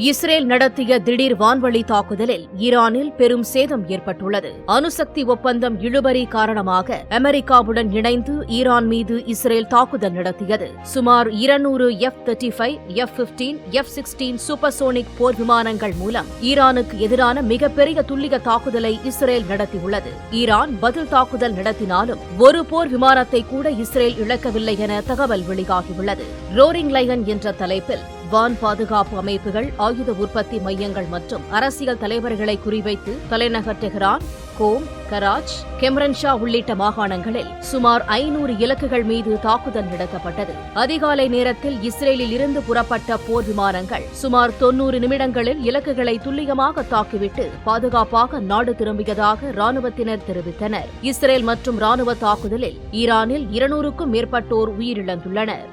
Israel நடத்திய திடீர் வான்வழி தாக்குதலில் ஈரானில் பெரும் சேதம் ஏற்பட்டுள்ளது. அணுசக்தி ஒப்பந்தம் இழுபறி காரணமாக அமெரிக்காவுடன் இணைந்து ஈரான் மீது இஸ்ரேல் தாக்குதல் நடத்தியது. சுமார் 200 F-35, F-15, F-16 சூப்பர்சோனிக் போர் விமானங்கள் மூலம் ஈரானுக்கு எதிரான மிகப்பெரிய துல்லிய தாக்குதலை இஸ்ரேல் நடத்தியுள்ளது. ஈரான் பதில் தாக்குதல் நடத்தினாலும் ஒரு போர் விமானத்தை கூட இஸ்ரேல் இழக்கவில்லை என தகவல் வெளியாகியுள்ளது. ரோரிங் லயன் என்ற தலைப்பில் வான் பாதுகாப்பு அமைப்புகள், ஆயுத உற்பத்தி மையங்கள் மற்றும் அரசியல் தலைவர்களை குறிவைத்து தலைநகர் டெஹ்ரான், கோம், கராச், கெம்ரன்ஷா உள்ளிட்ட மாகாணங்களில் சுமார் 500 இலக்குகள் மீது தாக்குதல் நடத்தப்பட்டது. அதிகாலை நேரத்தில் இஸ்ரேலில் இருந்து புறப்பட்ட போர் விமானங்கள் சுமார் 90 நிமிடங்களில் இலக்குகளை துல்லியமாக தாக்கிவிட்டு பாதுகாப்பாக நாடு திரும்பியதாக ராணுவத்தினர் தெரிவித்தனர். இஸ்ரேல் மற்றும் ராணுவ தாக்குதலில் ஈரானில் 200க்கும் மேற்பட்டோர் உயிரிழந்துள்ளனர்.